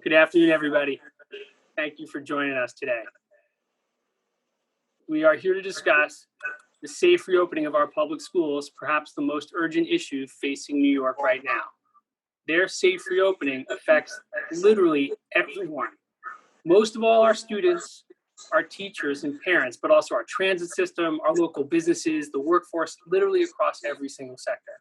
Good afternoon, everybody. Thank you for joining us today. We are here to discuss the safe reopening of our public schools, perhaps the most urgent issue facing New York right now. Their safe reopening affects literally everyone. Most of all our students, our teachers and parents, but also our transit system, our local businesses, the workforce, literally across every single sector.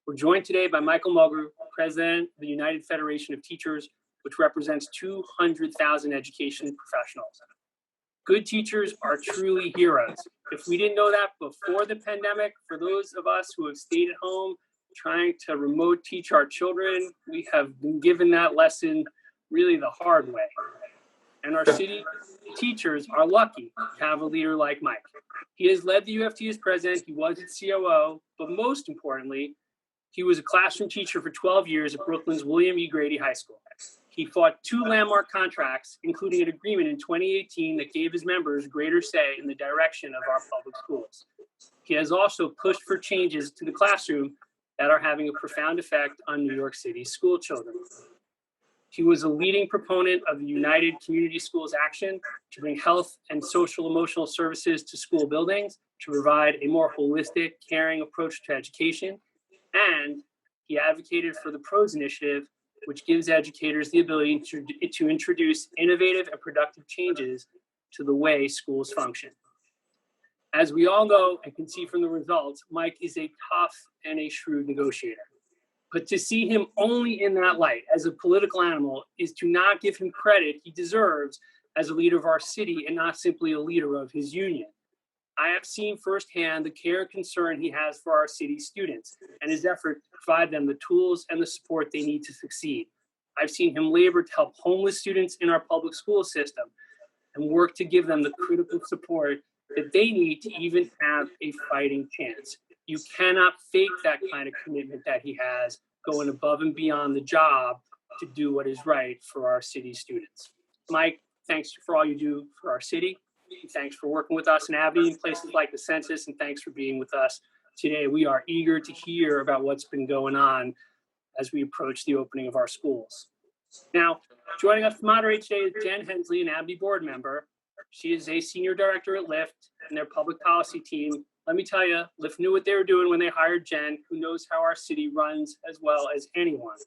We're joined today by Michael Mulgrew, President of the United Federation of Teachers, which represents 200,000 education professionals. Good teachers are truly heroes. If we didn't know that before the pandemic, for those of us who have stayed at home trying to remote teach our children, we have been given that lesson really the hard way. And our city teachers are lucky to have a leader like Mike. He has led the UFT as president, he was its COO, but most importantly, he was a classroom teacher for 12 years at Brooklyn's William E. Grady High School. He fought 2 landmark contracts, including an agreement in 2018 that gave his members greater say in the direction of our public schools. He has also pushed for changes to the classroom that are having a profound effect on New York City school children. He was a leading proponent of the United Community Schools Action to bring health and social emotional services to school buildings, to provide a more holistic, caring approach to education. And he advocated for the PROS initiative, which gives educators the ability to introduce innovative and productive changes to the way schools function. As we all know and can see from the results, Mike is a tough and a shrewd negotiator. But to see him only in that light as a political animal is to not give him credit he deserves as a leader of our city and not simply a leader of his union. I have seen firsthand the care and concern he has for our city students and his effort to provide them the tools and the support they need to succeed. I've seen him labor to help homeless students in our public school system and work to give them the critical support that they need to even have a fighting chance. You cannot fake that kind of commitment that he has, going above and beyond the job to do what is right for our city students. Mike, thanks for all you do for our city. Thanks for working with us in ABNY in places like the census, and thanks for being with us today. We are eager to hear about what's been going on as we approach the opening of our schools. Now, joining us to moderate today is Jen Hensley, an ABNY board member. She is a senior director at Lyft and their public policy team. Let me tell you, Lyft knew what they were doing when they hired Jen, who knows how our city runs as well as anyone.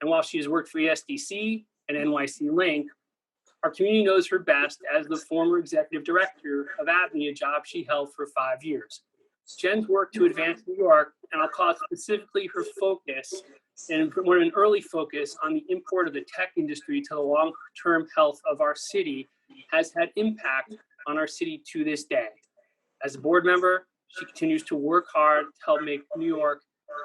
And while she has worked for the SDC and NYC Link, our community knows her best as the former executive director of ABNY, a job she held for 5 years. Jen's work to advance New York, and I'll call it specifically her focus, and an early focus on the import of the tech industry to the long-term health of our city, has had impact on our city to this day. As a board member, she continues to work hard to help make New York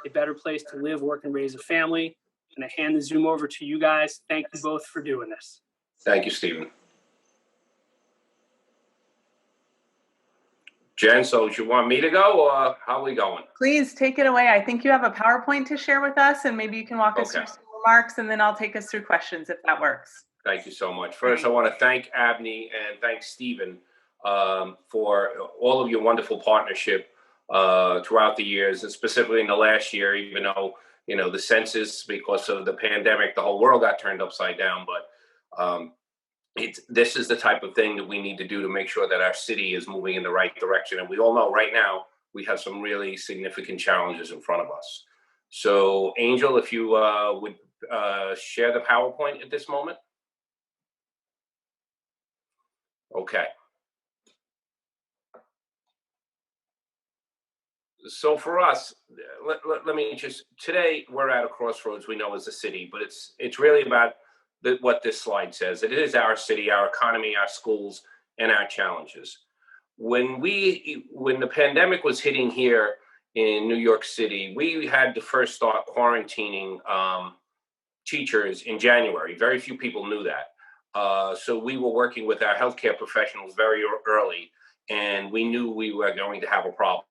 a better place to live, work, and raise a family. And I hand the Zoom over to you guys. Thank you both for doing this. Thank you, Stephen. Jen, so do you want me to go or how are we going? Please take it away. I think you have a PowerPoint to share with us, and maybe you can walk us through some remarks, and then I'll take us through questions if that works. Thank you so much. First, I want to thank ABNY and thank Stephen for all of your wonderful partnership throughout the years, and specifically in the last year, even though, you know, the census, because of the pandemic, the whole world got turned upside down. But this is the type of thing that we need to do to make sure that our city is moving in the right direction. And we all know right now we have some really significant challenges in front of us. So, Angel, if you would share the PowerPoint at this moment. Okay. So for us, let me just, today we're at a crossroads we know as a city, but it's really about what this slide says. It is our city, our economy, our schools, and our challenges. When the pandemic was hitting here in New York City, we had to first start quarantining teachers in January. Very few people knew that. So we were working with our healthcare professionals very early, and we knew we were going to have a problem.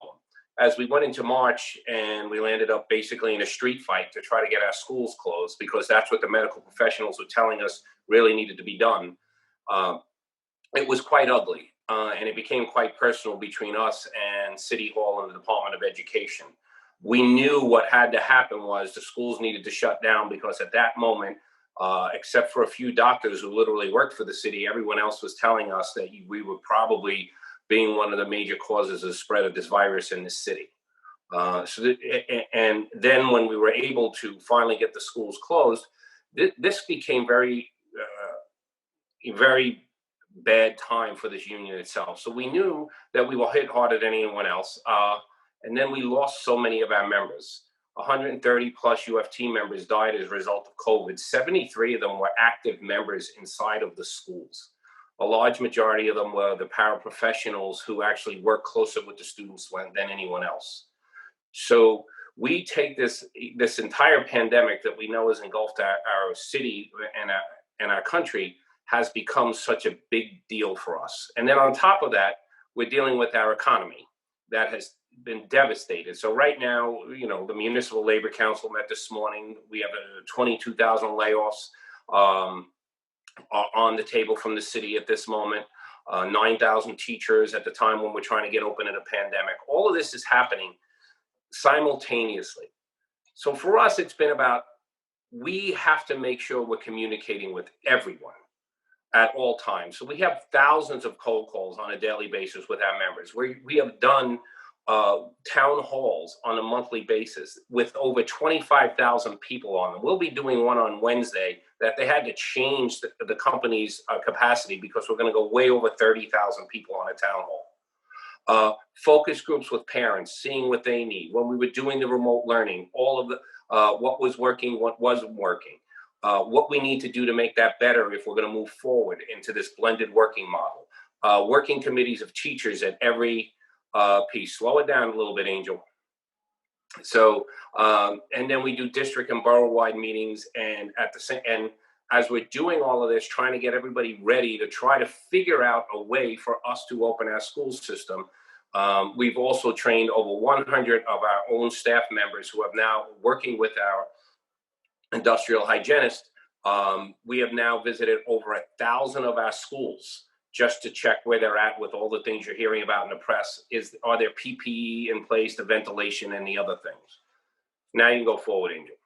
As we went into March and we landed up basically in a street fight to try to get our schools closed, because that's what the medical professionals were telling us really needed to be done, it was quite ugly. And it became quite personal between us and City Hall and the Department of Education. We knew what had to happen was the schools needed to shut down, because at that moment, Except for a few doctors who literally worked for the city, everyone else was telling us that we were probably being one of the major causes of the spread of this virus in this city. And then when we were able to finally get the schools closed, this became very bad time for this union itself. So we knew that we were hit harder than anyone else. And then we lost so many of our members. 130 plus UFT members died as a result of COVID. 73 of them were active members inside of the schools. A large majority of them were the paraprofessionals who actually work closer with the students than anyone else. So we take this entire pandemic that we know has engulfed our city and our country has become such a big deal for us. And then on top of that, we're dealing with our economy that has been devastated. So right now, the Municipal Labor Council met this morning. We have 22,000 layoffs on the table from the city at this moment. 9,000 teachers at the time when we're trying to get open in a pandemic. All of this is happening simultaneously. So for us, it's been about, we have to make sure we're communicating with everyone at all times. So we have thousands of cold calls on a daily basis with our members. We have done town halls on a monthly basis with over 25,000 people on them. We'll be doing one on Wednesday that they had to change the company's capacity because we're going to go way over 30,000 people on a town hall. Focus groups with parents, seeing what they need. When we were doing the remote learning, all of the what was working, what wasn't working. What we need to do to make that better if we're going to move forward into this blended working model. Working committees of teachers at every piece. Slow it down a little bit, Angel. So, and then we do district and borough-wide meetings, and as we're doing all of this, trying to get everybody ready to try to figure out a way for us to open our school system. We've also trained over 100 of our own staff members who are now working with our industrial hygienist. We have now visited over 1,000 of our schools just to check where they're at with all the things you're hearing about in the press. Are there PPE in place, the ventilation, and the other things? Now you can go forward, Angel.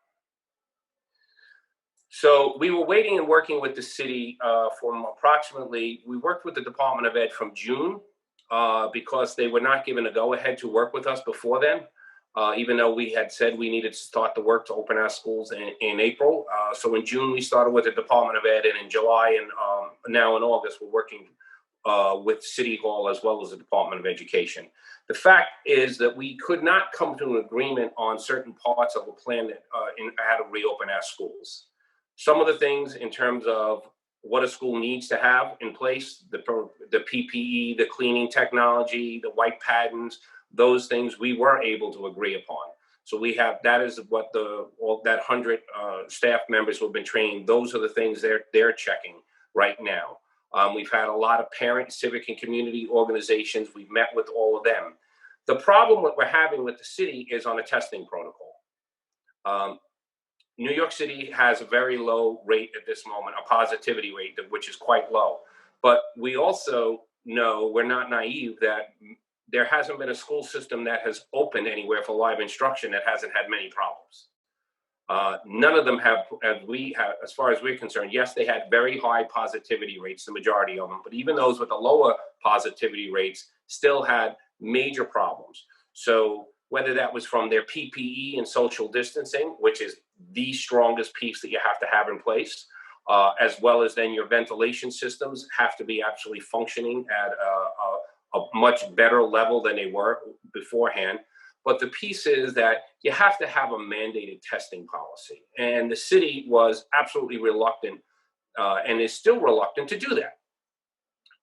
So we were waiting and working with the city we worked with the Department of Ed from June because they were not given a go-ahead to work with us before then. Even though we had said we needed to start the work to open our schools in April. So in June, we started with the Department of Ed, and in July and now in August, we're working with City Hall as well as the Department of Education. The fact is that we could not come to an agreement on certain parts of the plan that how to reopen our schools. Some of the things in terms of what a school needs to have in place, the PPE, the cleaning technology, the white paddens, those things we were able to agree upon. So that is what that 100 staff members who have been trained, those are the things they're checking right now. We've had a lot of parent, civic, and community organizations. We've met with all of them. The problem that we're having with the city is on a testing protocol. New York City has a very low rate at this moment, a positivity rate, which is quite low. But we also know, we're not naive, that there hasn't been a school system that has opened anywhere for live instruction that hasn't had many problems. None of them have, as far as we're concerned. Yes, they had very high positivity rates, the majority of them, but even those with the lower positivity rates still had major problems. So whether that was from their PPE and social distancing, which is the strongest piece that you have to have in place, as well as then your ventilation systems have to be actually functioning at a much better level than they were beforehand. But the piece is that you have to have a mandated testing policy. And the city was absolutely reluctant and is still reluctant to do that.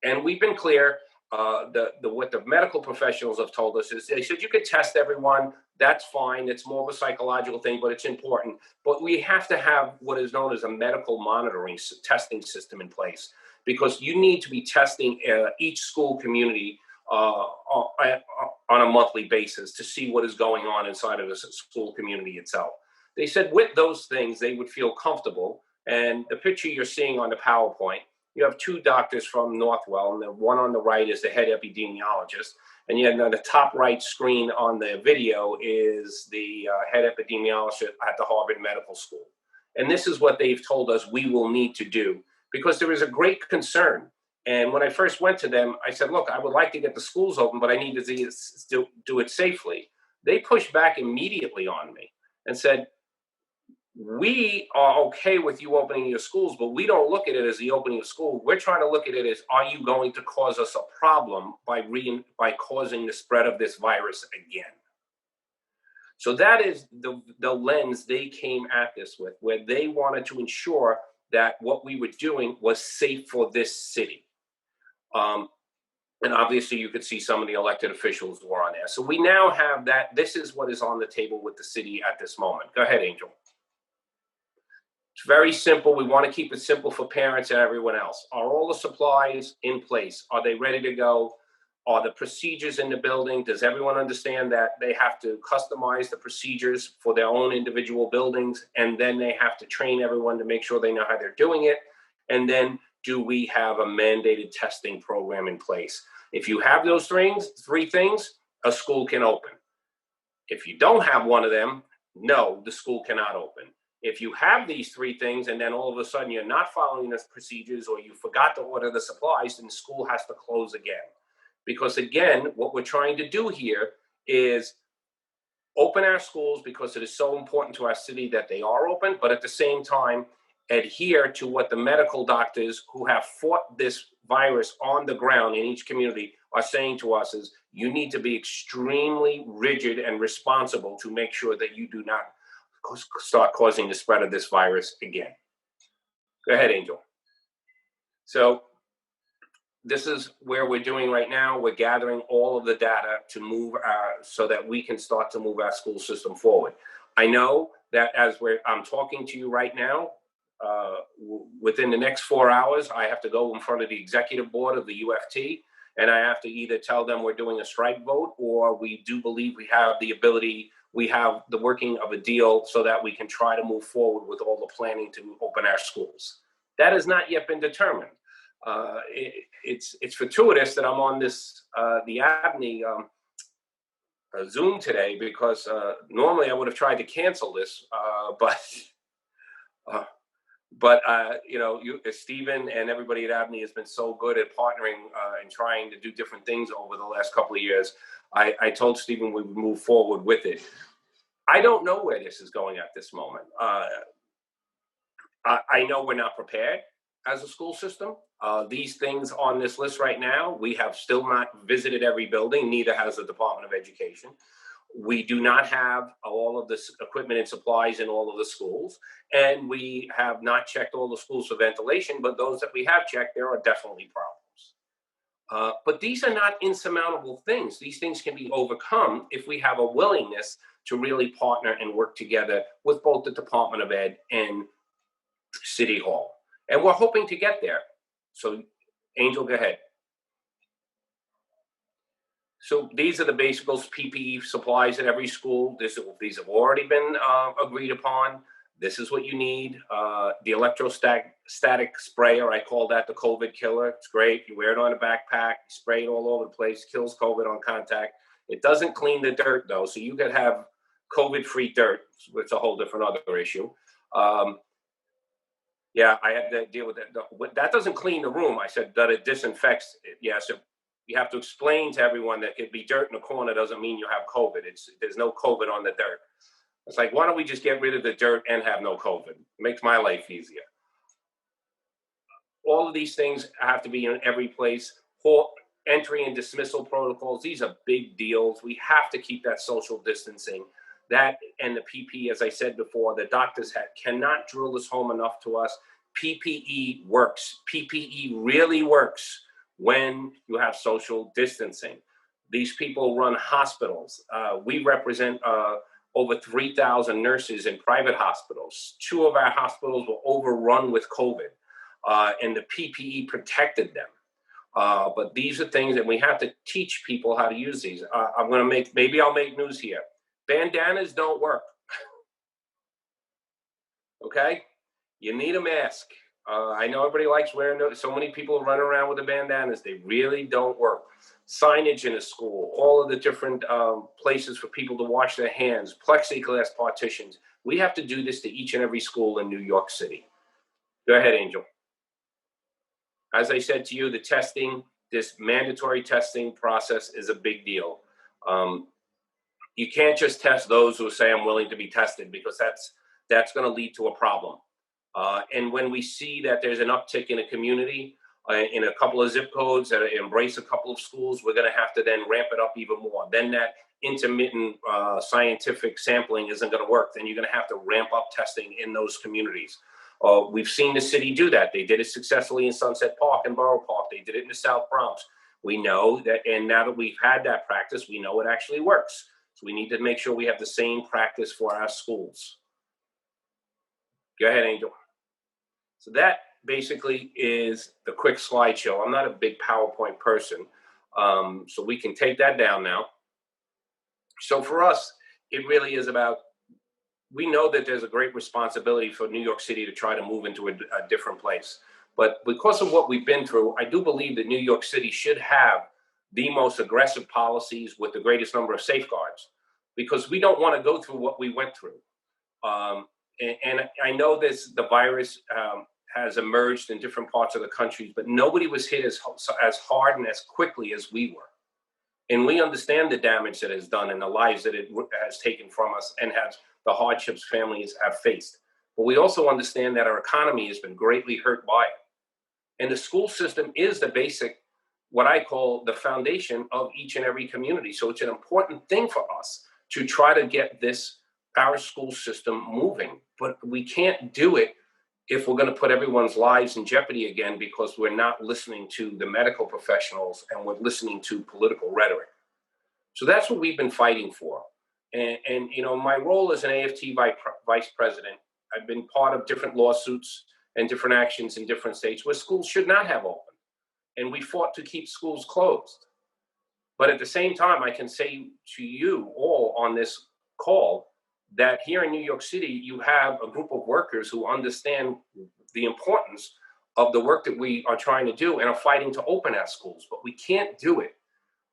And we've been clear, what the medical professionals have told us is they said, you could test everyone, that's fine. It's more of a psychological thing, but it's important. But we have to have what is known as a medical monitoring testing system in place, because you need to be testing each school community on a monthly basis to see what is going on inside of the school community itself. They said with those things, they would feel comfortable. And the picture you're seeing on the PowerPoint, you have two doctors from Northwell, and the one on the right is the head epidemiologist. And yet on the top right screen on the video is the head epidemiologist at the Harvard Medical School. And this is what they've told us we will need to do, because there is a great concern. And when I first went to them, I said, look, I would like to get the schools open, but I need to do it safely. They pushed back immediately on me and said, we are okay with you opening your schools, but we don't look at it as the opening of school. We're trying to look at it as, are you going to cause us a problem by causing the spread of this virus again? So that is the lens they came at this with, where they wanted to ensure that what we were doing was safe for this city. And obviously you could see some of the elected officials were on there. So we now have that. This is what is on the table with the city at this moment. Go ahead, Angel. It's very simple. We want to keep it simple for parents and everyone else. Are all the supplies in place? Are they ready to go? Are the procedures in the building? Does everyone understand that they have to customize the procedures for their own individual buildings? And then they have to train everyone to make sure they know how they're doing it. And then do we have a mandated testing program in place? If you have those three things, a school can open. If you don't have one of them, no, the school cannot open. If you have these three things and then all of a sudden you're not following the procedures, or you forgot to order the supplies, then the school has to close again. Because again, what we're trying to do here is open our schools because it is so important to our city that they are open, but at the same time, adhere to what the medical doctors who have fought this virus on the ground in each community are saying to us is, you need to be extremely rigid and responsible to make sure that you do not start causing the spread of this virus again. Go ahead, Angel. So this is where we're doing right now. We're gathering all of the data to move so that we can start to move our school system forward. I know that as I'm talking to you right now, within the next 4 hours, I have to go in front of the executive board of the UFT, and I have to either tell them we're doing a strike vote, or we do believe we have the ability, we have the working of a deal so that we can try to move forward with all the planning to open our schools. That has not yet been determined. It's fortuitous that I'm on this the ABNY Zoom today, because normally I would have tried to cancel this, but you know, Stephen and everybody at ABNY has been so good at partnering and trying to do different things over the last couple of years. I told Stephen we would move forward with it. I don't know where this is going at this moment. I know we're not prepared as a school system. These things on this list right now, we have still not visited every building, neither has the Department of Education. We do not have all of this equipment and supplies in all of the schools, and we have not checked all the schools for ventilation, but those that we have checked, there are definitely problems. But these are not insurmountable things. These things can be overcome if we have a willingness to really partner and work together with both the Department of Ed and City Hall. And we're hoping to get there. So, Angel, go ahead. So these are the basic PPE supplies at every school. These have already been agreed upon. This is what you need. The electrostatic sprayer, I call that the COVID killer. It's great. You wear it on a backpack, you spray it all over the place, kills COVID on contact. It doesn't clean the dirt, though, so you could have COVID-free dirt. It's a whole different other issue. Yeah, I had to deal with that. That doesn't clean the room. I said that it disinfects it. Yeah, so you have to explain to everyone that it be dirt in the corner doesn't mean you have COVID. There's no COVID on the dirt. It's like, why don't we just get rid of the dirt and have no COVID? It makes my life easier. All of these things have to be in every place. Entry and dismissal protocols, these are big deals. We have to keep that social distancing. That and the PPE, as I said before, the doctors cannot drill this home enough to us. PPE works. PPE really works when you have social distancing. These people run hospitals. We represent over 3,000 nurses in private hospitals. 2 of our hospitals were overrun with COVID, and the PPE protected them. But these are things that we have to teach people how to use these. Maybe I'll make news here. Bandanas don't work. Okay? You need a mask. I know everybody likes wearing those. So many people run around with the bandanas. They really don't work. signage in a school, all of the different places for people to wash their hands, plexiglass partitions. We have to do this to each and every school in New York City. Go ahead, Angel. As I said to you, the testing, this mandatory testing process is a big deal. You can't just test those who say I'm willing to be tested, because that's going to lead to a problem. And when we see that there's an uptick in a community, in a couple of zip codes that embrace a couple of schools, we're going to have to then ramp it up even more. Then that intermittent scientific sampling isn't going to work. Then you're going to have to ramp up testing in those communities. We've seen the city do that. They did it successfully in Sunset Park and Borough Park. They did it in the South Bronx. We know that, and now that we've had that practice, we know it actually works. So we need to make sure we have the same practice for our schools. Go ahead, Angel. So that basically is the quick slideshow. I'm not a big PowerPoint person, so we can take that down now. So for us, it really is about, we know that there's a great responsibility for New York City to try to move into a different place. But because of what we've been through, I do believe that New York City should have the most aggressive policies with the greatest number of safeguards, because we don't want to go through what we went through. And I know the virus has emerged in different parts of the country, but nobody was hit as hard and as quickly as we were. And we understand the damage that it's done and the lives that it has taken from us, and has the hardships families have faced. But we also understand that our economy has been greatly hurt by it. And the school system is the basic, what I call the foundation of each and every community. So it's an important thing for us to try to get our school system moving. But we can't do it if we're going to put everyone's lives in jeopardy again, because we're not listening to the medical professionals and we're listening to political rhetoric. So that's what we've been fighting for. And you know, my role as an AFT vice president, I've been part of different lawsuits and different actions in different states where schools should not have opened. And we fought to keep schools closed. But at the same time, I can say to you all on this call that here in New York City, you have a group of workers who understand the importance of the work that we are trying to do and are fighting to open our schools. But we can't do it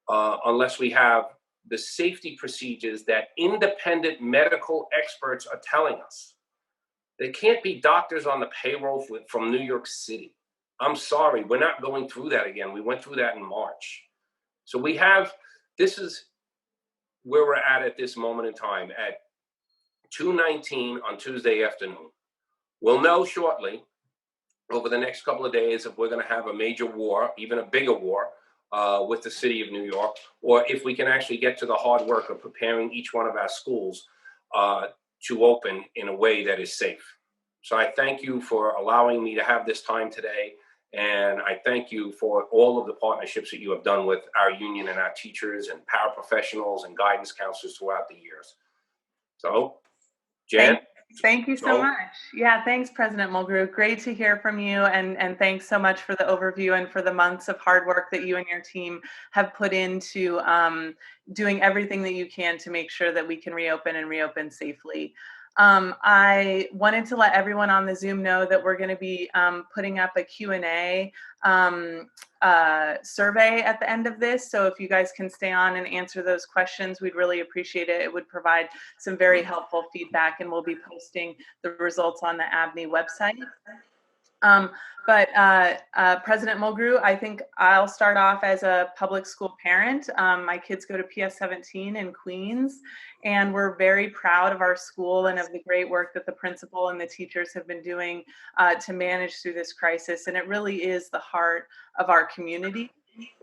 unless we have the safety procedures that independent medical experts are telling us. There can't be doctors on the payroll from New York City. I'm sorry, we're not going through that again. We went through that in March. So this is where we're at this moment in time at 2:19 on Tuesday afternoon. We'll know shortly, over the next couple of days, if we're going to have a major war, even a bigger war, with the city of New York, or if we can actually get to the hard work of preparing each one of our schools to open in a way that is safe. So I thank you for allowing me to have this time today. And I thank you for all of the partnerships that you have done with our union and our teachers and paraprofessionals and guidance counselors throughout the years. So, Jan? Thank you so much. Yeah, thanks, President Mulgrew. Great to hear from you. And thanks so much for the overview and for the months of hard work that you and your team have put into doing everything that you can to make sure that we can reopen safely. I wanted to let everyone on the Zoom know that we're going to be putting up a Q&A survey at the end of this. So if you guys can stay on and answer those questions, we'd really appreciate it. It would provide some very helpful feedback, and we'll be posting the results on the ABNY website. President Mulgrew, I think I'll start off as a public school parent. My kids go to PS 17 in Queens, and we're very proud of our school and of the great work that the principal and the teachers have been doing to manage through this crisis. And it really is the heart of our community.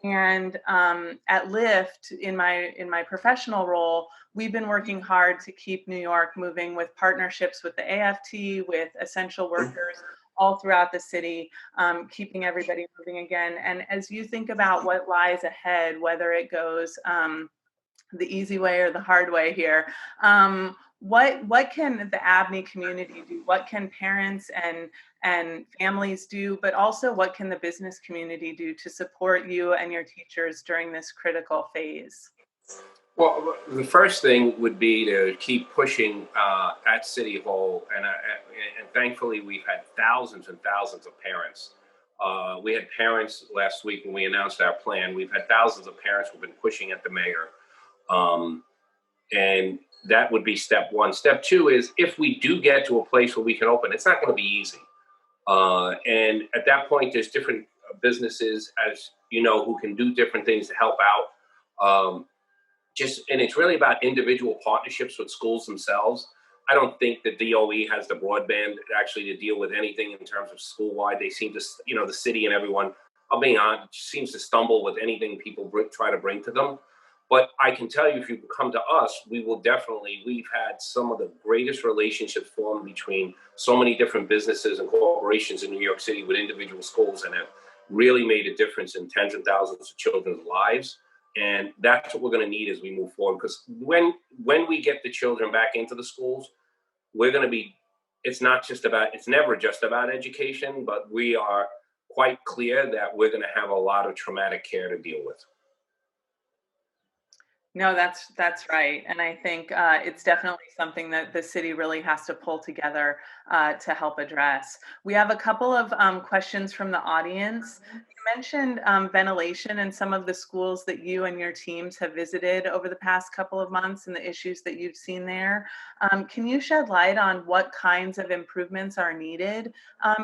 And at Lyft, in my professional role, we've been working hard to keep New York moving with partnerships with the AFT, with essential workers, all throughout the city, keeping everybody moving again. And as you think about what lies ahead, whether it goes the easy way or the hard way here, what can the ABNY community do? What can parents and families do? But also, what can the business community do to support you and your teachers during this critical phase? Well, the first thing would be to keep pushing at City Hall, and thankfully we've had thousands and thousands of parents We had parents last week when we announced our plan. We've had thousands of parents who've been pushing at the mayor. And that would be step one. Step two is if we do get to a place where we can open, it's not going to be easy. And at that point, there's different businesses, as you know, who can do different things to help out. And it's really about individual partnerships with schools themselves. I don't think that DOE has the broadband actually to deal with anything in terms of school-wide. They seem to, the city and everyone, I'll be honest, seems to stumble with anything people try to bring to them. But I can tell you, if you come to us, we've had some of the greatest relationships formed between so many different businesses and corporations in New York City with individual schools, and have really made a difference in tens of thousands of children's lives. And that's what we're going to need as we move forward. Because when we get the children back into the schools, it's never just about education, but we are quite clear that we're going to have a lot of traumatic care to deal with. No, that's right. And I think it's definitely something that the city really has to pull together to help address. We have a couple of questions from the audience. You mentioned ventilation in some of the schools that you and your teams have visited over the past couple of months and the issues that you've seen there. Can you shed light on what kinds of improvements are needed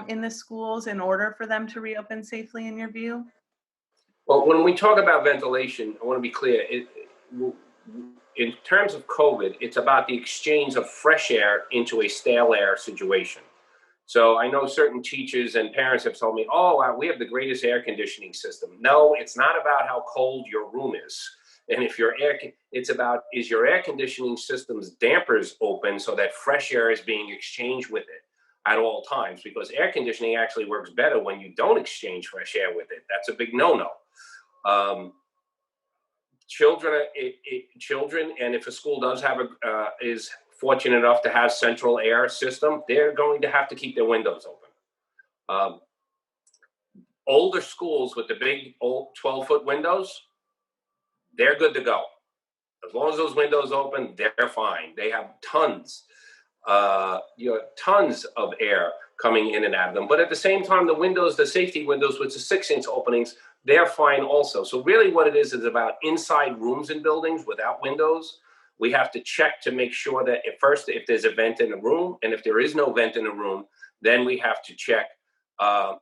in the schools in order for them to reopen safely, in your view? Well, when we talk about ventilation, I want to be clear. In terms of COVID, it's about the exchange of fresh air into a stale air situation. So I know certain teachers and parents have told me, oh, we have the greatest air conditioning system. No, it's not about how cold your room is. And if it's about, is your air conditioning system's dampers open so that fresh air is being exchanged with it at all times? Because air conditioning actually works better when you don't exchange fresh air with it. That's a big no-no. Children, and if a school does have is fortunate enough to have central air system, they're going to have to keep their windows open. Older schools with the big old 12-foot windows, they're good to go. As long as those windows open, they're fine. They have tons of air coming in and out of them. But at the same time, the safety windows with the 6-inch openings, they're fine also. So really what it is about inside rooms in buildings without windows. We have to check to make sure that if there's a vent in a room, and if there is no vent in a room, then we have to check to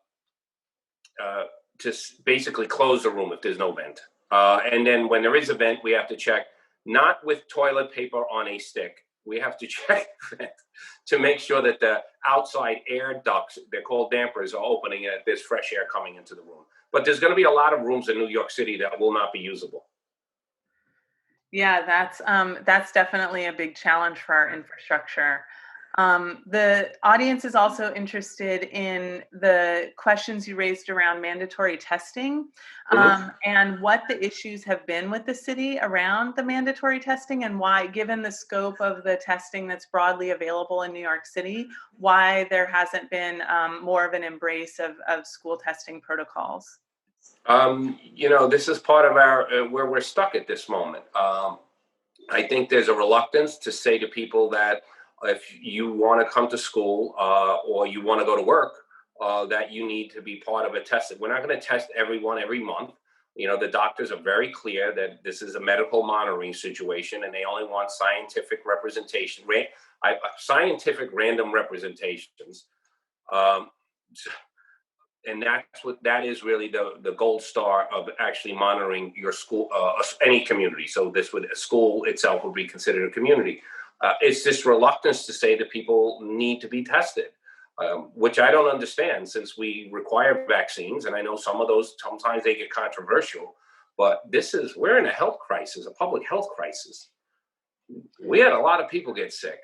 basically close the room if there's no vent. And then when there is a vent, we have to check, not with toilet paper on a stick. We have to check to make sure that the outside air ducts, they're called dampers, are opening and there's fresh air coming into the room. But there's going to be a lot of rooms in New York City that will not be usable. Yeah, that's definitely a big challenge for our infrastructure. The audience is also interested in the questions you raised around mandatory testing and what the issues have been with the city around the mandatory testing, and why, given the scope of the testing that's broadly available in New York City, why there hasn't been more of an embrace of school testing protocols. This is part of where we're stuck at this moment. I think there's a reluctance to say to people that if you want to come to school or you want to go to work, that you need to be part of a test. We're not going to test everyone every month. The doctors are very clear that this is a medical monitoring situation, and they only want scientific representation, scientific random representations. And that is really the gold star of actually monitoring your school, any community. So a school itself would be considered a community. It's this reluctance to say that people need to be tested, which I don't understand, since we require vaccines. And I know some of those, sometimes they get controversial, but we're in a health crisis, a public health crisis. We had a lot of people get sick.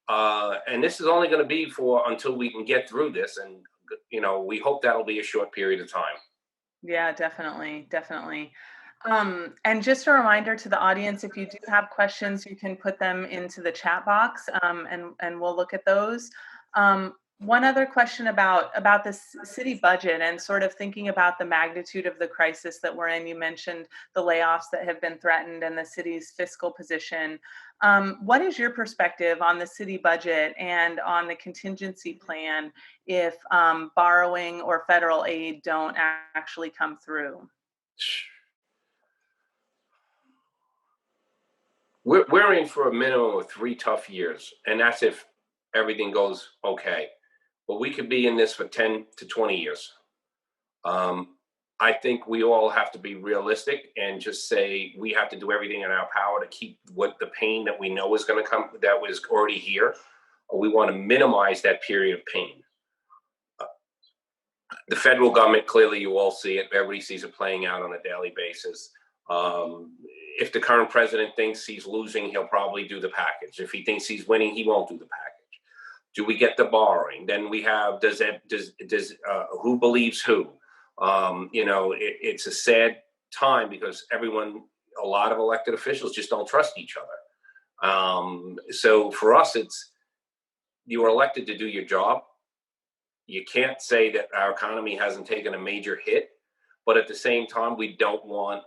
And this is only going to be until we can get through this. And we hope that'll be a short period of time. Yeah, definitely. And just a reminder to the audience, if you do have questions, you can put them into the chat box and we'll look at those. One other question about the city budget and sort of thinking about the magnitude of the crisis that we're in. You mentioned the layoffs that have been threatened and the city's fiscal position. What is your perspective on the city budget and on the contingency plan if borrowing or federal aid don't actually come through? We're in for a minimum of 3 tough years, and that's if everything goes okay. But we could be in this for 10 to 20 years. I think we all have to be realistic and just say we have to do everything in our power to keep what the pain that we know is going to come, that was already here. We want to minimize that period of pain. The federal government, clearly you all see it, everybody sees it playing out on a daily basis. If the current president thinks he's losing, he'll probably do the package. If he thinks he's winning, he won't do the package. Do we get the borrowing? Then we have, who believes who? It's a sad time because a lot of elected officials just don't trust each other. So for us, you are elected to do your job. You can't say that our economy hasn't taken a major hit, but at the same time, we don't want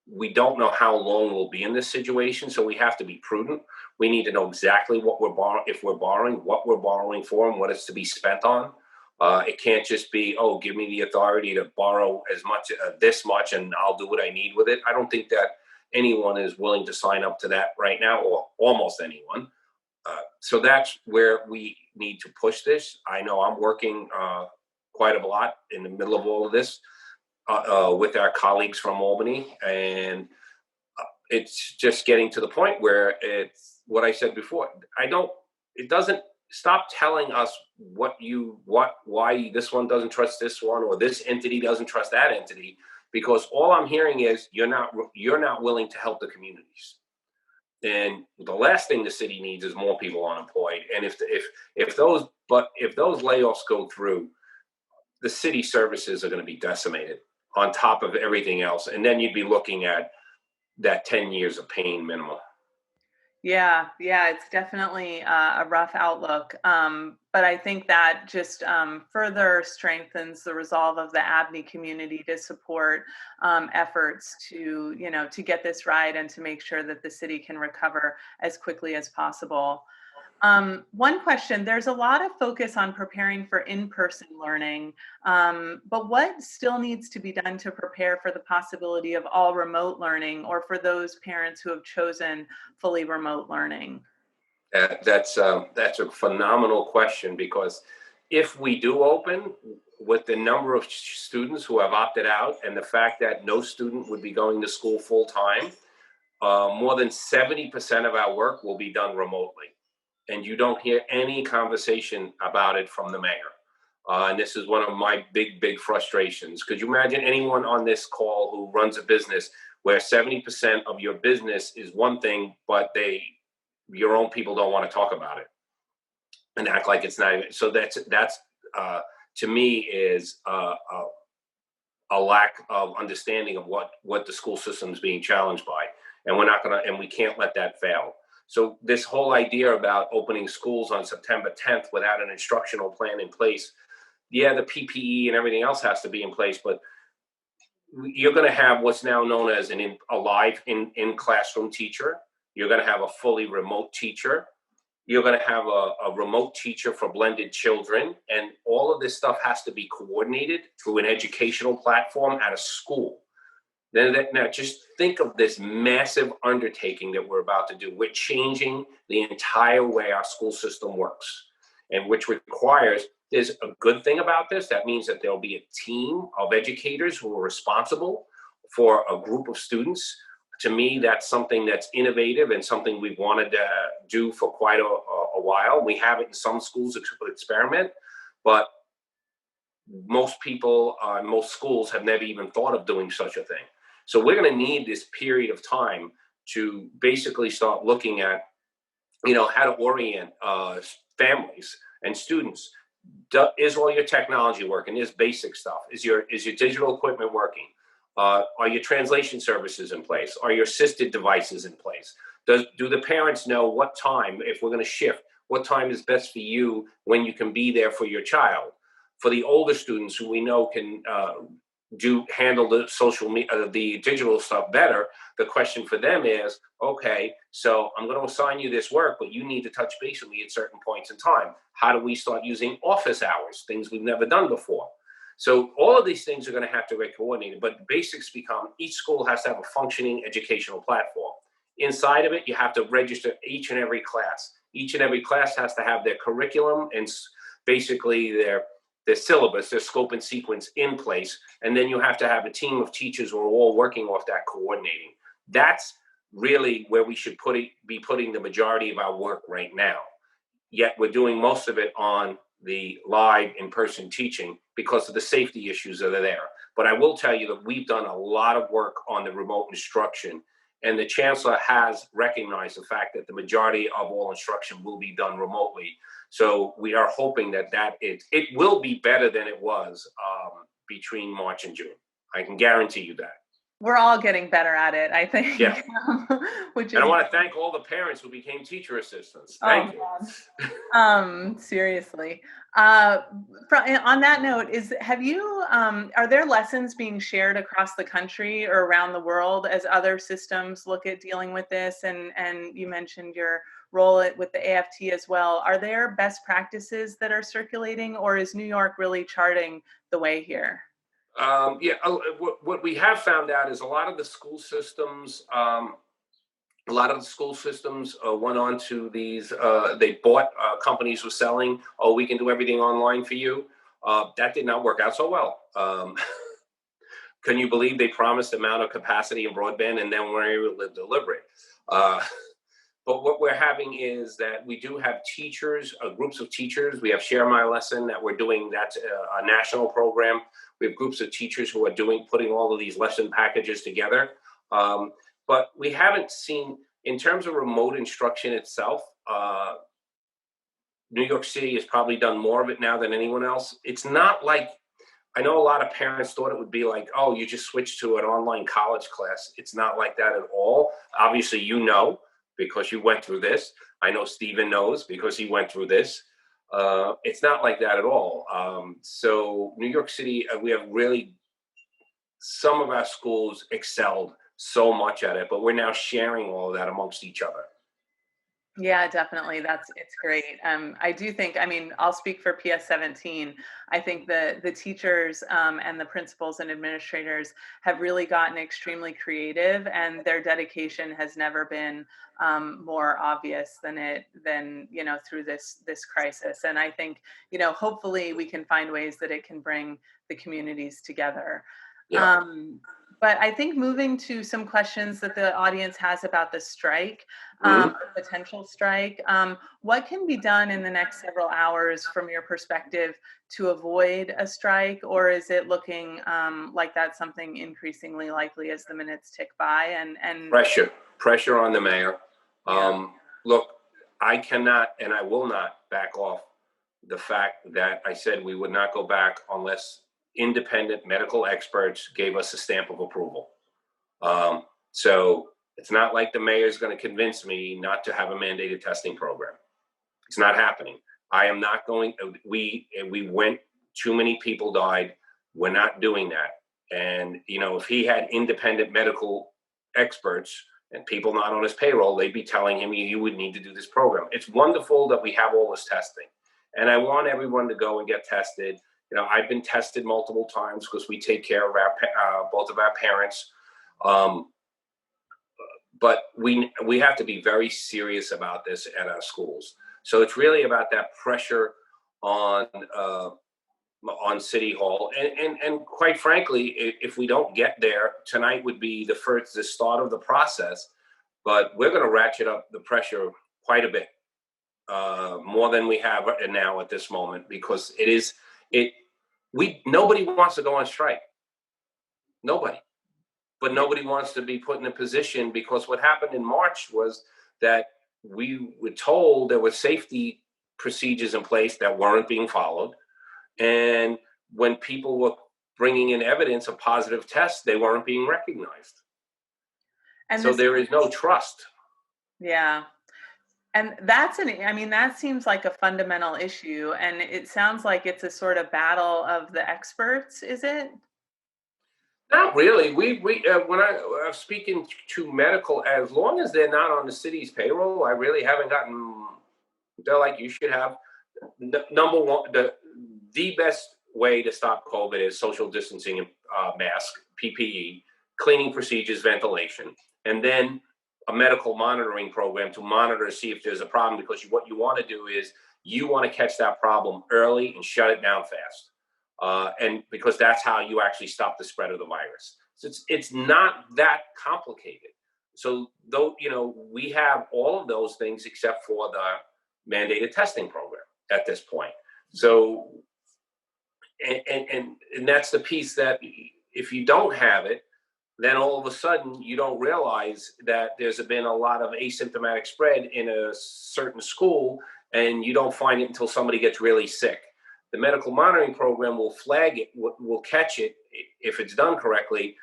we don't know how long we'll be in this situation, so we have to be prudent. We need to know exactly what if we're borrowing, what we're borrowing for, and what it's to be spent on. It can't just be, oh, give me the authority to borrow as much, this much, and I'll do what I need with it. I don't think that anyone is willing to sign up to that right now, or almost anyone. So that's where we need to push this. I know I'm working quite a lot in the middle of all of this with our colleagues from Albany, and it's just getting to the point where it's what I said before. It doesn't stop telling us why this one doesn't trust this one, or this entity doesn't trust that entity, because all I'm hearing is you're not willing to help the communities. And the last thing the city needs is more people unemployed. And if those layoffs go through, the city services are going to be decimated on top of everything else. And then you'd be looking at that 10 years of pain minimum. Yeah, it's definitely a rough outlook. But I think that just further strengthens the resolve of the ABNY community to support efforts to get this right and to make sure that the city can recover as quickly as possible. One question, there's a lot of focus on preparing for in-person learning, but what still needs to be done to prepare for the possibility of all remote learning, or for those parents who have chosen fully remote learning? That's a phenomenal question, because if we do open, with the number of students who have opted out and the fact that no student would be going to school full time, more than 70% of our work will be done remotely. And you don't hear any conversation about it from the mayor. And this is one of my big frustrations. Could you imagine anyone on this call who runs a business where 70% of your business is one thing, but your own people don't want to talk about it and act like it's not even. So that's to me is a lack of understanding of what the school system is being challenged by. And we can't let that fail. So this whole idea about opening schools on September 10th without an instructional plan in place, yeah, the PPE and everything else has to be in place, but you're going to have what's now known as a live in-classroom teacher. You're going to have a fully remote teacher. You're going to have a remote teacher for blended children. And all of this stuff has to be coordinated through an educational platform at a school. Now, just think of this massive undertaking that we're about to do. We're changing the entire way our school system works, and which requires, there's a good thing about this. That means that there'll be a team of educators who are responsible for a group of students. To me, that's something that's innovative and something we've wanted to do for quite a while. We have it in some schools, experiment, but most people, most schools have never even thought of doing such a thing. So we're going to need this period of time to basically start looking at, how to orient families and students. Is all your technology working? Is basic stuff? Is your digital equipment working? Are your translation services in place? Are your assisted devices in place? Do the parents know what time, if we're going to shift, what time is best for you when you can be there for your child. For the older students who we know can handle the social media, the digital stuff better, the question for them is, okay, so I'm going to assign you this work, but you need to touch base with me at certain points in time. How do we start using office hours, things we've never done before? So all of these things are going to have to get coordinated, but basics become each school has to have a functioning educational platform. Inside of it, you have to register each and every class. Each and every class has to have their curriculum and basically their syllabus, their scope and sequence in place. And then you have to have a team of teachers who are all working off that coordinating. That's really where we should be putting the majority of our work right now. Yet we're doing most of it on the live in-person teaching because of the safety issues that are there. But I will tell you that we've done a lot of work on the remote instruction, and the chancellor has recognized the fact that the majority of all instruction will be done remotely. So we are hoping that it will be better than it was between March and June. I can guarantee you that. We're all getting better at it, I think. Yeah. Which is, and I want to thank all the parents who became teacher assistants. Thank you. Seriously. On that note, are there lessons being shared across the country or around the world as other systems look at dealing with this? And you mentioned your role with the AFT as well. Are there best practices that are circulating, or is New York really charting the way here? What we have found out is a lot of the school systems went on to these, they bought companies who were selling, we can do everything online for you. That did not work out so well. Can you believe they promised amount of capacity and broadband and then weren't able to deliver it? But what we're having is that we do have teachers, groups of teachers. We have Share My Lesson that we're doing. That's a national program. We have groups of teachers who are putting all of these lesson packages together. But we haven't seen, in terms of remote instruction itself, New York City has probably done more of it now than anyone else. It's not like, I know a lot of parents thought it would be like, oh, you just switch to an online college class. It's not like that at all. Obviously, you know, because you went through this. I know Stephen knows because he went through this. It's not like that at all. So New York City, we have really, some of our schools excelled so much at it, but we're now sharing all of that amongst each other. Yeah, definitely. It's great. I do think, I'll speak for PS17. I think the teachers and the principals and administrators have really gotten extremely creative, and their dedication has never been more obvious than through this crisis. And I think, hopefully we can find ways that it can bring the communities together. Yeah. But I think moving to some questions that the audience has about the strike, potential strike, what can be done in the next several hours from your perspective to avoid a strike? Or is it looking like that's something increasingly likely as the minutes tick by? And Pressure on the mayor. Yeah. Look, I cannot and I will not back off the fact that I said we would not go back unless independent medical experts gave us a stamp of approval. So it's not like the mayor's going to convince me not to have a mandated testing program. It's not happening. I am not going. We went. Too many people died. We're not doing that. And if he had independent medical experts and people not on his payroll, they'd be telling him you would need to do this program. It's wonderful that we have all this testing, and I want everyone to go and get tested. I've been tested multiple times because we take care of both of our parents. But we have to be very serious about this at our schools. So it's really about that pressure on City Hall. And quite frankly, if we don't get there, tonight would be the start of the process. But we're going to ratchet up the pressure quite a bit, more than we have now at this moment, because nobody wants to go on strike. Nobody. But nobody wants to be put in a position, because what happened in March was that we were told there were safety procedures in place that weren't being followed. And when people were bringing in evidence of positive tests, they weren't being recognized. And so there is no trust. Yeah. And I mean, that seems like a fundamental issue. And it sounds like it's a sort of battle of the experts, is it? Not really. When I'm speaking to medical, as long as they're not on the city's payroll, I really haven't gotten. They're like, you should have number one. The best way to stop COVID is social distancing, mask, PPE, cleaning procedures, ventilation, and then a medical monitoring program to monitor to see if there's a problem. Because what you want to do is you want to catch that problem early and shut it down fast. And because that's how you actually stop the spread of the virus. So it's not that complicated. So though we have all of those things except for the mandated testing program at this point. So and that's the piece that if you don't have it, then all of a sudden you don't realize that there's been a lot of asymptomatic spread in a certain school, and you don't find it until somebody gets really sick. The medical monitoring program will flag it, will catch it if it's done correctly.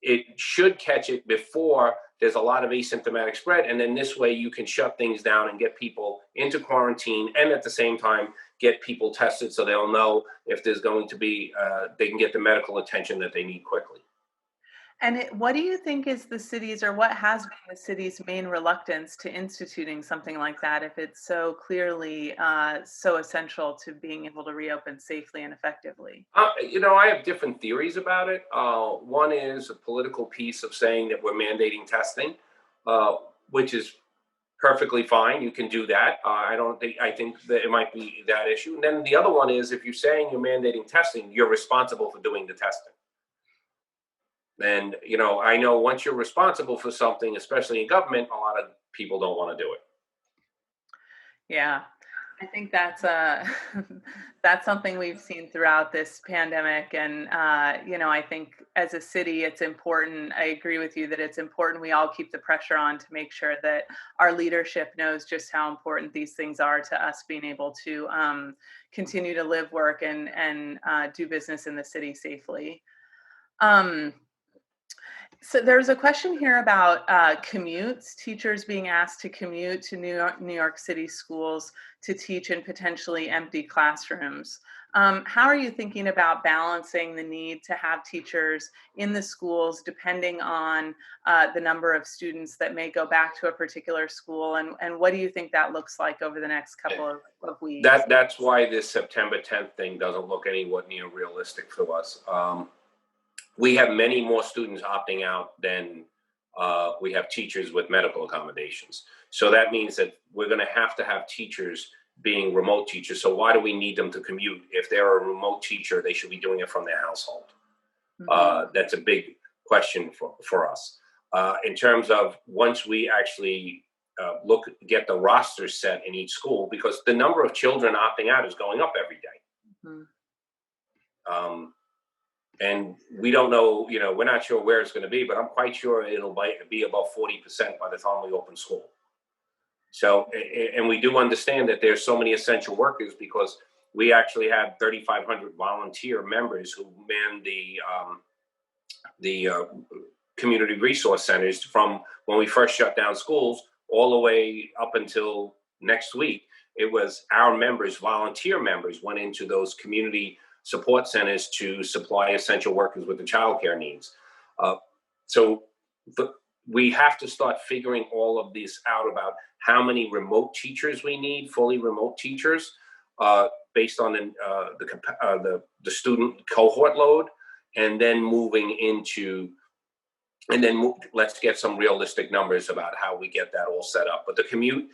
It should catch it before there's a lot of asymptomatic spread. And then this way you can shut things down and get people into quarantine, and at the same time get people tested so they'll know if there's going to be, they can get the medical attention that they need quickly. And what do you think is the city's, or what has been the city's main reluctance to instituting something like that if it's so clearly so essential to being able to reopen safely and effectively? I have different theories about it. One is a political piece of saying that we're mandating testing, which is perfectly fine. You can do that. I think that it might be that issue. And then the other one is if you're saying you're mandating testing, you're responsible for doing the testing. And, I know once you're responsible for something, especially in government, a lot of people don't want to do it. Yeah, I think that's that's something we've seen throughout this pandemic. And, I think as a city, it's important. I agree with you that it's important we all keep the pressure on to make sure that our leadership knows just how important these things are to us being able to continue to live, work, and do business in the city safely. So there's a question here about commutes, teachers being asked to commute to New York City schools to teach in potentially empty classrooms. How are you thinking about balancing the need to have teachers in the schools depending on the number of students that may go back to a particular school? And what do you think that looks like over the next couple of weeks? That's why this September 10th thing doesn't look anywhere near realistic for us. We have many more students opting out than we have teachers with medical accommodations. So that means that we're going to have teachers being remote teachers. So why do we need them to commute? If they're a remote teacher, they should be doing it from their household. Mm-hmm. That's a big question for us. In terms of once we actually get the roster set in each school, because the number of children opting out is going up every day. Mm-hmm. And we don't know, we're not sure where it's going to be, but I'm quite sure it'll be above 40% by the time we open school. So, and we do understand that there's so many essential workers because we actually have 3,500 volunteer members who man the community resource centers from when we first shut down schools all the way up until next week. It was our members, volunteer members, went into those community support centers to supply essential workers with the childcare needs. We have to start figuring all of this out about how many remote teachers we need, fully remote teachers, based on the student cohort load, and then let's get some realistic numbers about how we get that all set up. But the commute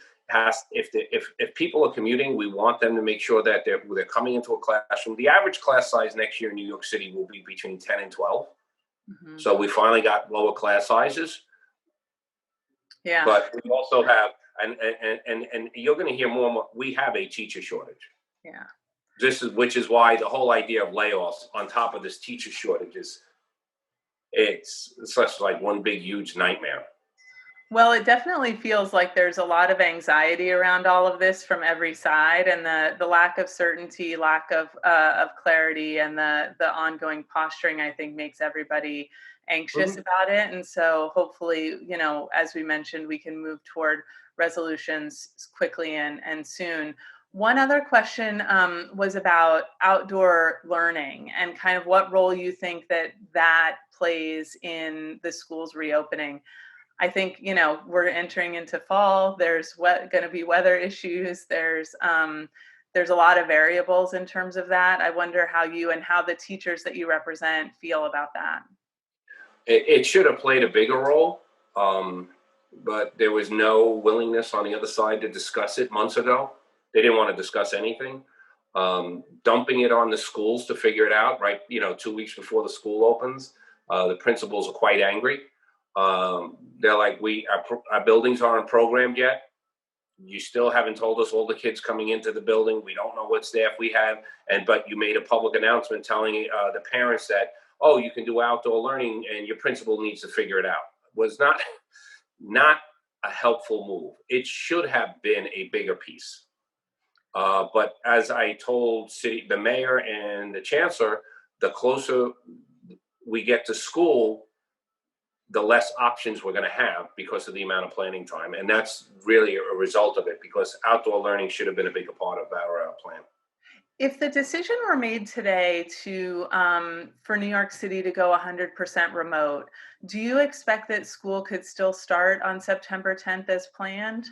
if people are commuting, we want them to make sure that they're coming into a classroom. The average class size next year in New York City will be between 10 and 12. Mm-hmm. So we finally got lower class sizes. Yeah. But we also have, and you're going to hear more and more, we have a teacher shortage. Yeah. Which is why the whole idea of layoffs on top of this teacher shortage it's such like one big, huge nightmare. Well, it definitely feels like there's a lot of anxiety around all of this from every side, and the lack of certainty, lack of clarity, and the ongoing posturing, I think, makes everybody anxious about it. And so hopefully, as we mentioned, we can move toward resolutions quickly and soon. One other question was about outdoor learning and kind of what role you think that plays in the schools reopening. I think, we're entering into fall. There's going to be weather issues. There's a lot of variables in terms of that. I wonder how you and how the teachers that you represent feel about that. It should have played a bigger role, but there was no willingness on the other side to discuss it months ago. They didn't want to discuss anything. Dumping it on the schools to figure it out, right? 2 weeks before the school opens, the principals are quite angry. They're like, our buildings aren't programmed yet. You still haven't told us all the kids coming into the building. We don't know what staff we have. But you made a public announcement telling the parents that, oh, you can do outdoor learning and your principal needs to figure it out. Was not a helpful move. It should have been a bigger piece. But as I told the mayor and the chancellor, the closer we get to school, the less options we're going to have because of the amount of planning time. And that's really a result of it, because outdoor learning should have been a bigger part of our plan. If the decision were made today for New York City to go 100% remote, do you expect that school could still start on September 10th as planned?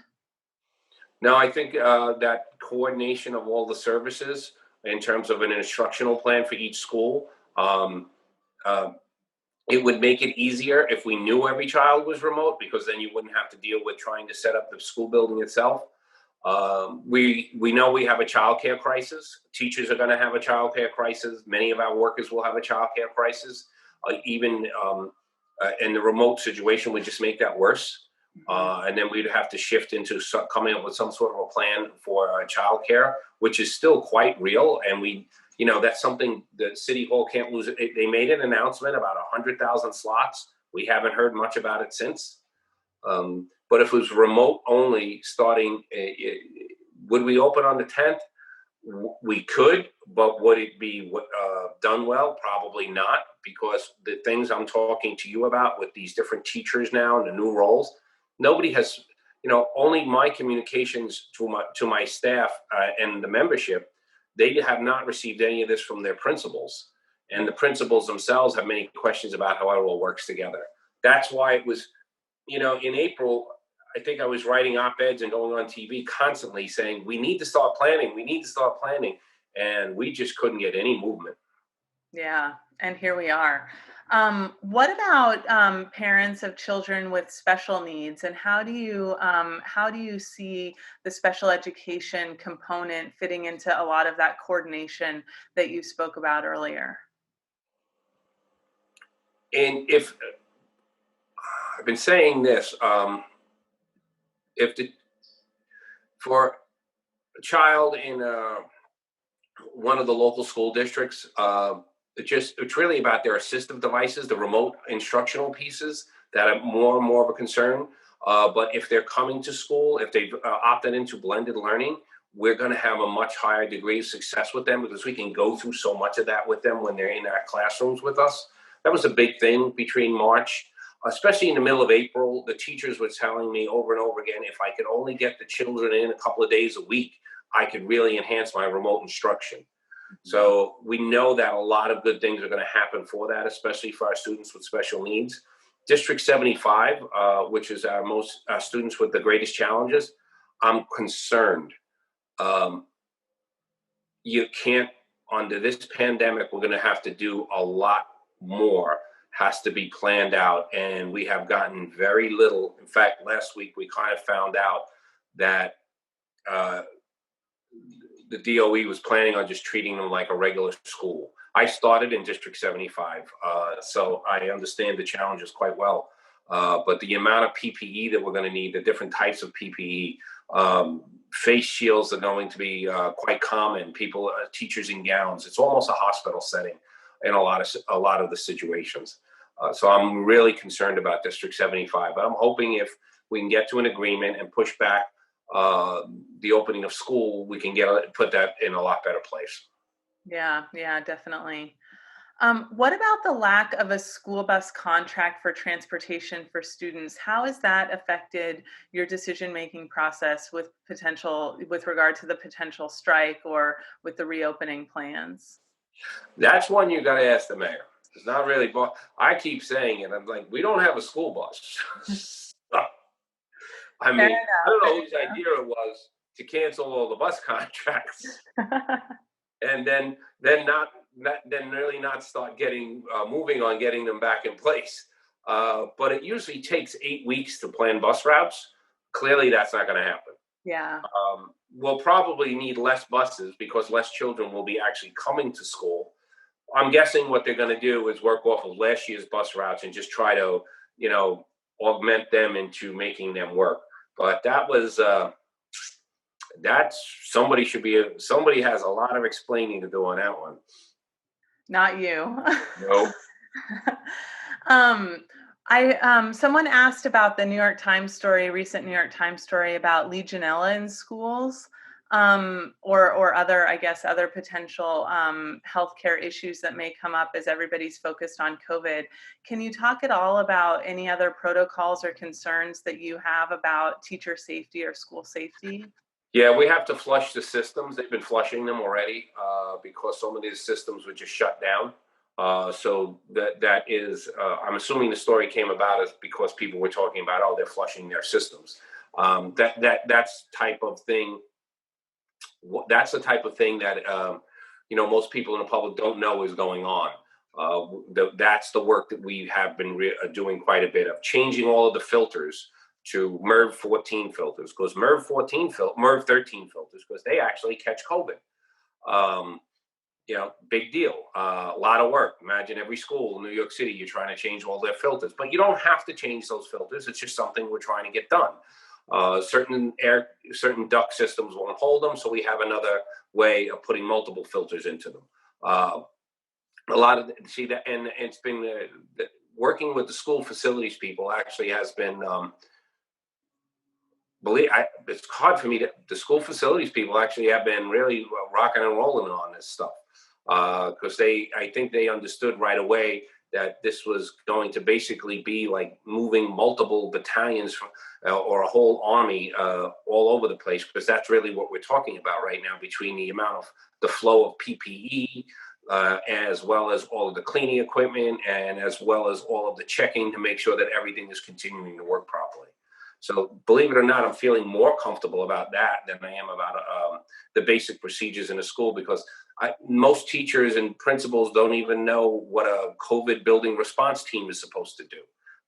No, I think that coordination of all the services in terms of an instructional plan for each school, it would make it easier if we knew every child was remote, because then you wouldn't have to deal with trying to set up the school building itself. We know we have a childcare crisis. Teachers are going to have a childcare crisis. Many of our workers will have a childcare crisis. And the remote situation would just make that worse. And then we'd have to shift into coming up with some sort of a plan for childcare, which is still quite real. And that's something that City Hall can't lose. They made an announcement about 100,000 slots. We haven't heard much about it since. But if it was remote only starting, would we open on the 10th? We could, but would it be done well? Probably not, because the things I'm talking to you about with these different teachers now and the new roles, nobody has, only my communications to my staff and the membership, they have not received any of this from their principals. And the principals themselves have many questions about how it all works together. That's why it was, in April, I think I was writing op-eds and going on TV constantly saying, we need to start planning. We need to start planning. And we just couldn't get any movement. Yeah. And here we are. What about parents of children with special needs, and how do you see the special education component fitting into a lot of that coordination that you spoke about earlier? And if I've been saying this, for a child in one of the local school districts, it's really about their assistive devices, the remote instructional pieces that are more and more of a concern. But if they're coming to school, if they've opted into blended learning, we're going to have a much higher degree of success with them, because we can go through so much of that with them when they're in our classrooms with us. That was a big thing between March, especially in the middle of April. The teachers were telling me over and over again, if I could only get the children in a couple of days a week, I could really enhance my remote instruction. So we know that a lot of good things are going to happen for that, especially for our students with special needs. District 75, which is our students with the greatest challenges, I'm concerned. You can't, under this pandemic, we're going to have to do a lot more, has to be planned out. And we have gotten very little. In fact, last week we kind of found out that the DOE was planning on just treating them like a regular school. I started in District 75, so I understand the challenges quite well. But the amount of PPE that we're going to need, the different types of PPE, face shields are going to be quite common. Teachers in gowns. It's almost a hospital setting in a lot of the situations. So I'm really concerned about District 75. But I'm hoping if we can get to an agreement and push back the opening of school, we can put that in a lot better place. Yeah, definitely. What about the lack of a school bus contract for transportation for students? How has that affected your decision-making process with regard to the potential strike or with the reopening plans? That's one you got to ask the mayor. It's not really, but I keep saying it. I'm like, we don't have a school bus. I Fair mean, I enough, don't know fair whose idea it was to cancel all the bus contracts enough. and then really not start getting moving on getting them back in place. But it usually takes 8 weeks to plan bus routes. Clearly, that's not going to happen. Yeah. We'll probably need less buses because less children will be actually coming to school. I'm guessing what they're going to do is work off of last year's bus routes and just try to, augment them into making them work. But that's somebody has a lot of explaining to do on that one. Not you. No. Someone asked about the recent New York Times story about Legionella in schools, or other, I guess, other potential healthcare issues that may come up as everybody's focused on COVID. Can you talk at all about any other protocols or concerns that you have about teacher safety or school safety? Yeah, we have to flush the systems. They've been flushing them already because so many of the systems were just shut down. So that is, I'm assuming the story came about is because people were talking about, oh, they're flushing their systems. That's type of thing. That's the type of thing that most people in the public don't know is going on. That's the work that we have been doing quite a bit of, changing all of the filters to MERV 14 filters, because MERV 13 filters, because they actually catch COVID. Big deal. A lot of work. Imagine every school in New York City, you're trying to change all their filters, but you don't have to change those filters. It's just something we're trying to get done. Certain duct systems won't hold them, so we have another way of putting multiple filters into them. A lot of that, and it's been working with the school facilities people actually has been. It's hard for me the school facilities people actually have been really rocking and rolling on this stuff because I think they understood right away that this was going to basically be like moving multiple battalions or a whole army all over the place, because that's really what we're talking about right now, between the flow of PPE as well as all of the cleaning equipment and as well as all of the checking to make sure that everything is continuing to work properly. So believe it or not, I'm feeling more comfortable about that than I am about the basic procedures in a school, because most teachers and principals don't even know what a COVID building response team is supposed to do.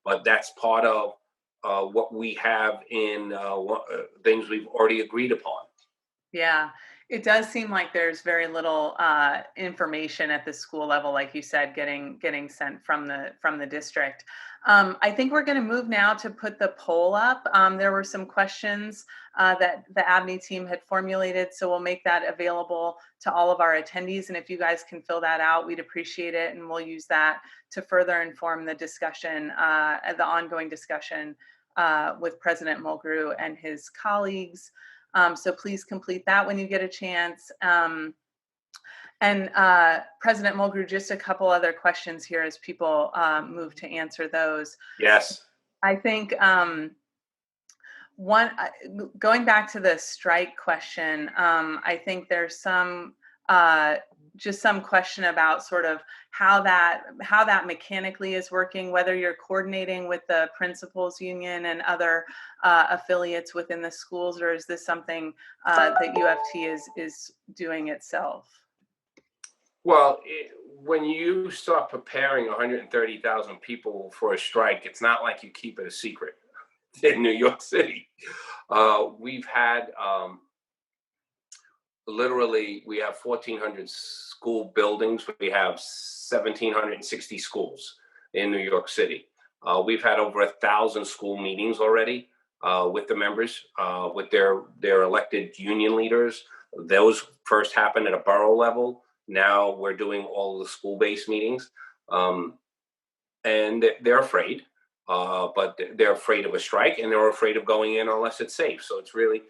But that's part of what we have in things we've already agreed upon. Yeah, it does seem like there's very little information at the school level, like you said, getting sent from the district. I think we're going to move now to put the poll up. There were some questions that the ABNY team had formulated, so we'll make that available to all of our attendees. And if you guys can fill that out, we'd appreciate it, and we'll use that to further inform the discussion, the ongoing discussion with President Mulgrew and his colleagues. So please complete that when you get a chance. And President Mulgrew, just a couple other questions here as people move to answer those. Yes. I think going back to the strike question, I think there's just some question about sort of how that mechanically is working, whether you're coordinating with the principals union and other affiliates within the schools, or is this something that UFT is doing itself? Well, when you start preparing 130,000 people for a strike, it's not like you keep it a secret in New York City. We've had literally, we have 1,400 school buildings. We have 1,760 schools in New York City. We've had over 1,000 school meetings already with the members, with their elected union leaders. Those first happened at a borough level. Now we're doing all of the school-based meetings, and they're afraid, but they're afraid of a strike, and they're afraid of going in unless it's safe. So it's really,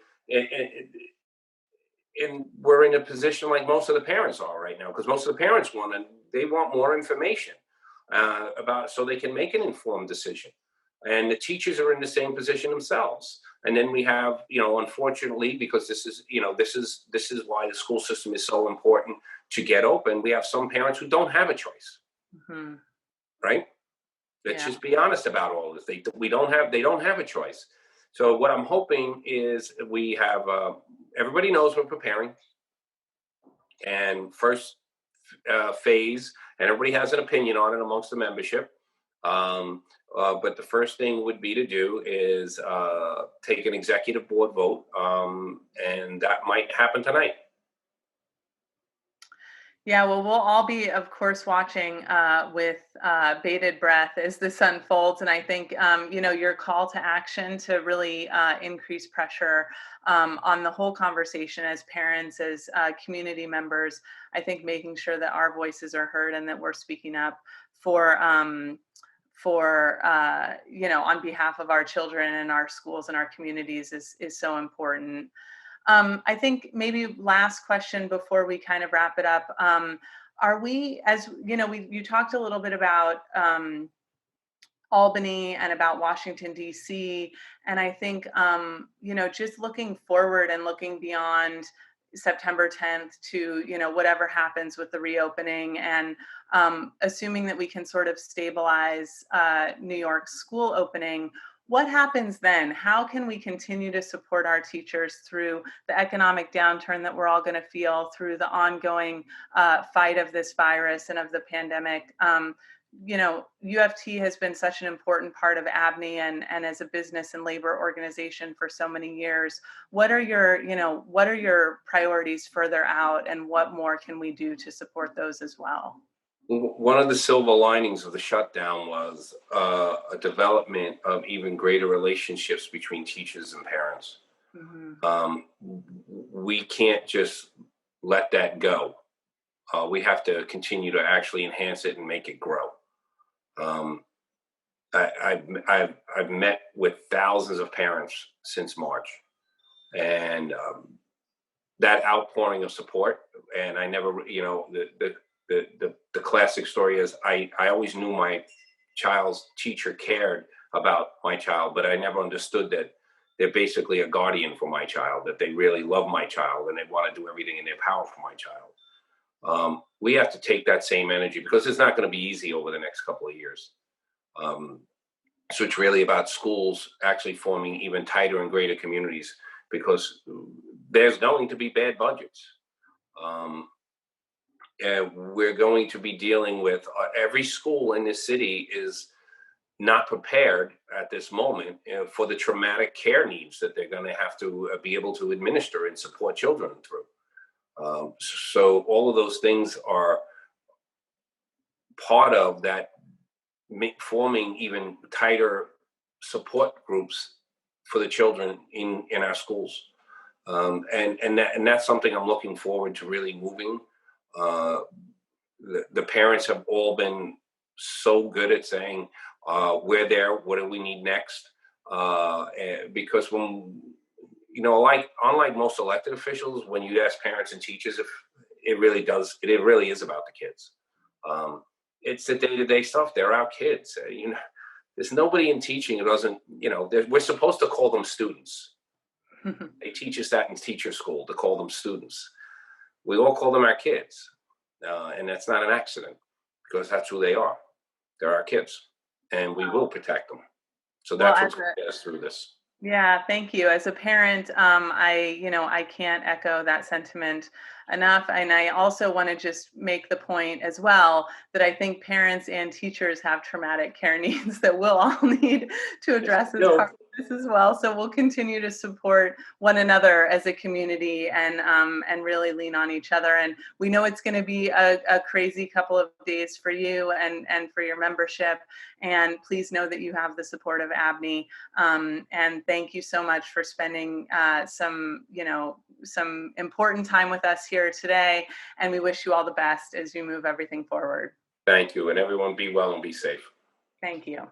and we're in a position like most of the parents are right now, because most of the parents they want more information about, so they can make an informed decision. And the teachers are in the same position themselves. And then we have, unfortunately, because this is why the school system is so important to get open. We have some parents who don't have a choice, right? Let's just be honest about all this. They don't have a choice. So what I'm hoping is we have everybody knows we're preparing, and first phase, and everybody has an opinion on it amongst the membership. But the first thing would be to do is take an executive board vote, and that might happen tonight. Yeah, well, we'll all be, of course, watching with bated breath as this unfolds. And I think, your call to action to really increase pressure on the whole conversation as parents, as community members, I think making sure that our voices are heard and that we're speaking up on behalf of our children and our schools and our communities is so important. I think maybe last question before we kind of wrap it up. Are we, as you know, you talked a little bit about Albany and about Washington, D.C. And I think, just looking forward and looking beyond September 10th to, whatever happens with the reopening, and assuming that we can sort of stabilize New York's school opening, what happens then? How can we continue to support our teachers through the economic downturn that we're all going to feel, through the ongoing fight of this virus and of the pandemic? UFT has been such an important part of ABNY and as a business and labor organization for so many years. What are your priorities further out, and what more can we do to support those as well? One of the silver linings of the shutdown was a development of even greater relationships between teachers and parents. We can't just let that go. We have to continue to actually enhance it and make it grow. I've met with thousands of parents since March, and that outpouring of support. And I never, the classic story is I always knew my child's teacher cared about my child, but I never understood that they're basically a guardian for my child, that they really love my child and they want to do everything in their power for my child. We have to take that same energy, because it's not going to be easy over the next couple of years. So it's really about schools actually forming even tighter and greater communities, because there's going to be bad budgets. We're going to be dealing with every school in this city is not prepared at this moment for the traumatic care needs that they're going to have to be able to administer and support children through. So all of those things are part of that, forming even tighter support groups for the children in our schools. And that's something I'm looking forward to really moving. The parents have all been so good at saying, we're there, what do we need next? Because when, unlike most elected officials, when you ask parents and teachers, if it really is about the kids. It's the day-to-day stuff. They're our kids. There's nobody in teaching who doesn't, we're supposed to call them students. They teach us that in teacher school, to call them students. We all call them our kids. And that's not an accident, because that's who they are. They're our kids, and we will protect them. So that's what's going to get us through this. Yeah, thank you. As a parent, I can't echo that sentiment enough. And I also want to just make the point as well that I think parents and teachers have traumatic care needs that we'll all need to address as part of this as well. So we'll continue to support one another as a community and really lean on each other. And we know it's going to be a crazy couple of days for you and for your membership. And please know that you have the support of ABNY. And thank you so much for spending some important time with us here today. And we wish you all the best as you move everything forward. Thank you. And everyone be well and be safe. Thank you.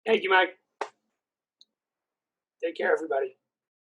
Thank you, Mike. Take care, everybody.